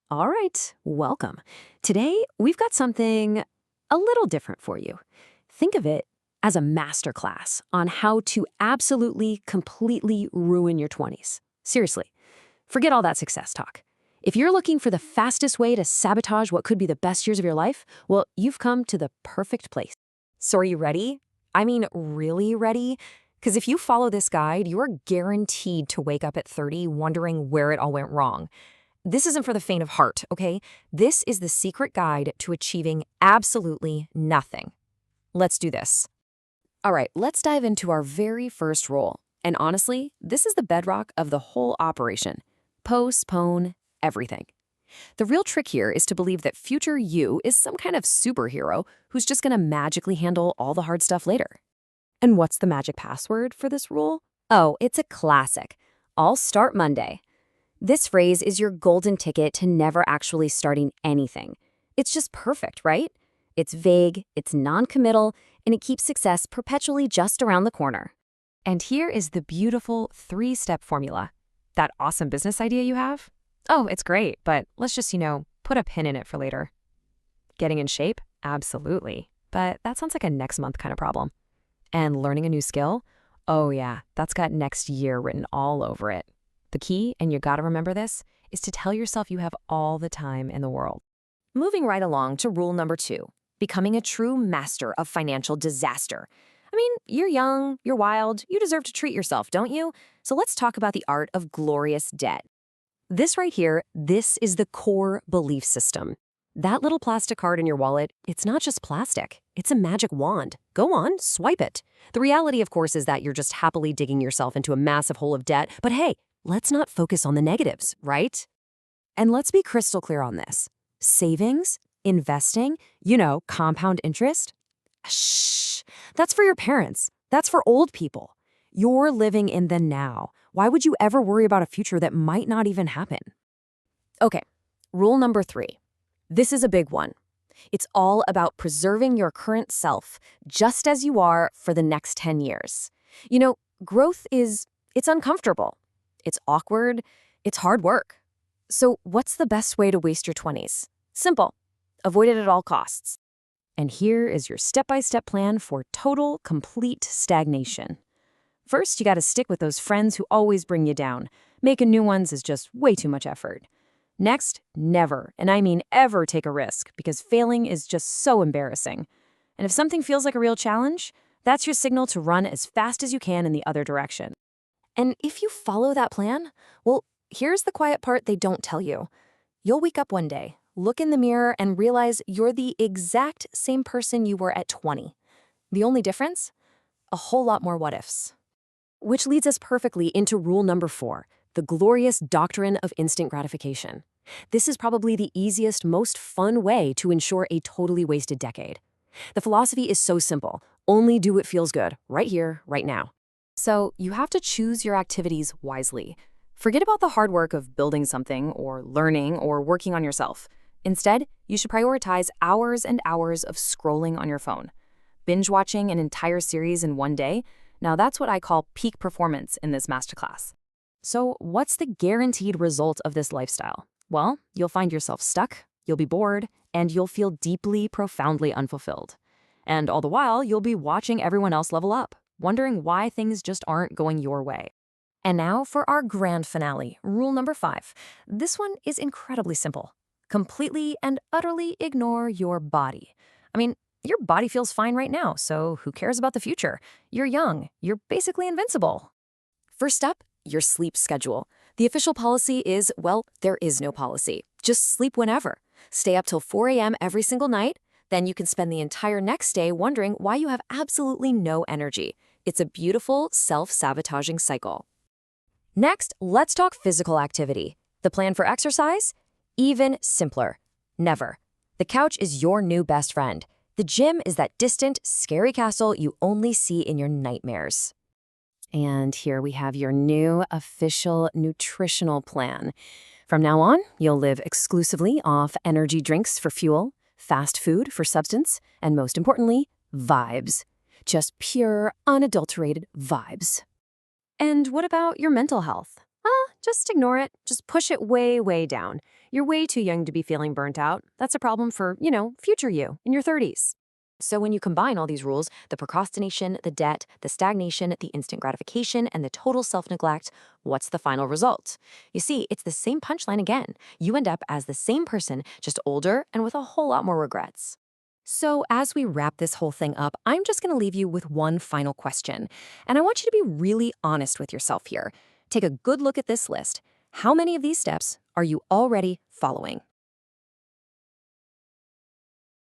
All right, welcome. Today, we've got something a little different for you. Think of it as a masterclass on how to absolutely, completely ruin your 20s. Seriously, forget all that success talk. If you're looking for the fastest way to sabotage what could be the best years of your life, well, you've come to the perfect place. So are you ready? I mean, really ready? Because if you follow this guide, you're guaranteed to wake up at 30 wondering where it all went wrong. This isn't for the faint of heart, okay? This is the secret guide to achieving absolutely nothing. Let's do this. All right, let's dive into our very first rule. And honestly, this is the bedrock of the whole operation. Postpone everything. The real trick here is to believe that future you is some kind of superhero who's just gonna magically handle all the hard stuff later. And what's the magic password for this rule? Oh, it's a classic. I'll start Monday. This phrase is your golden ticket to never actually starting anything. It's just perfect, right? It's vague, it's non-committal, and it keeps success perpetually just around the corner. And here is the beautiful 3-step formula. That awesome business idea you have? Oh, it's great, but let's just, put a pin in it for later. Getting in shape? Absolutely. But that sounds like a next month kind of problem. And learning a new skill? Oh yeah, that's got next year written all over it. The key, and you gotta remember this, is to tell yourself you have all the time in the world. Moving right along to rule number 2, becoming a true master of financial disaster. I mean, you're young, you're wild, you deserve to treat yourself, don't you? So let's talk about the art of glorious debt. This right here, this is the core belief system. That little plastic card in your wallet, it's not just plastic, it's a magic wand. Go on, swipe it. The reality, of course, is that you're just happily digging yourself into a massive hole of debt, but hey, let's not focus on the negatives, right? And let's be crystal clear on this. Savings, investing, compound interest. Shh, that's for your parents. That's for old people. You're living in the now. Why would you ever worry about a future that might not even happen? Okay, rule number 3. This is a big one. It's all about preserving your current self, just as you are for the next 10 years. Growth it's uncomfortable. It's awkward, it's hard work. So what's the best way to waste your 20s? Simple. Avoid it at all costs. And here is your step-by-step plan for total, complete stagnation. First, you gotta stick with those friends who always bring you down. Making new ones is just way too much effort. Next, never, and I mean ever, take a risk, because failing is just so embarrassing. And if something feels like a real challenge, that's your signal to run as fast as you can in the other direction. And if you follow that plan, well, here's the quiet part they don't tell you. You'll wake up one day, look in the mirror, and realize you're the exact same person you were at 20. The only difference? A whole lot more what-ifs. Which leads us perfectly into rule number 4, the glorious doctrine of instant gratification. This is probably the easiest, most fun way to ensure a totally wasted decade. The philosophy is so simple. Only do what feels good, right here, right now. So you have to choose your activities wisely. Forget about the hard work of building something or learning or working on yourself. Instead, you should prioritize hours and hours of scrolling on your phone. Binge watching an entire series in one day, now that's what I call peak performance in this masterclass. So what's the guaranteed result of this lifestyle? Well, you'll find yourself stuck, you'll be bored, and you'll feel deeply, profoundly unfulfilled. And all the while, you'll be watching everyone else level up, wondering why things just aren't going your way. And now for our grand finale, rule number 5. This one is incredibly simple. Completely and utterly ignore your body. I mean, your body feels fine right now, so who cares about the future? You're young. You're basically invincible. First up, your sleep schedule. The official policy is, well, there is no policy. Just sleep whenever. Stay up till 4 a.m. every single night. Then you can spend the entire next day wondering why you have absolutely no energy. It's a beautiful, self-sabotaging cycle. Next, let's talk physical activity. The plan for exercise? Even simpler. Never. The couch is your new best friend. The gym is that distant, scary castle you only see in your nightmares. And here we have your new official nutritional plan. From now on, you'll live exclusively off energy drinks for fuel, fast food for substance, and most importantly, vibes. Just pure, unadulterated vibes. And what about your mental health? Just ignore it. Just push it way, way down. You're way too young to be feeling burnt out. That's a problem for, future you in your 30s. So when you combine all these rules, the procrastination, the debt, the stagnation, the instant gratification, and the total self-neglect, what's the final result? You see, it's the same punchline again. You end up as the same person, just older and with a whole lot more regrets. So as we wrap this whole thing up, I'm just going to leave you with one final question. And I want you to be really honest with yourself here. Take a good look at this list. How many of these steps are you already following?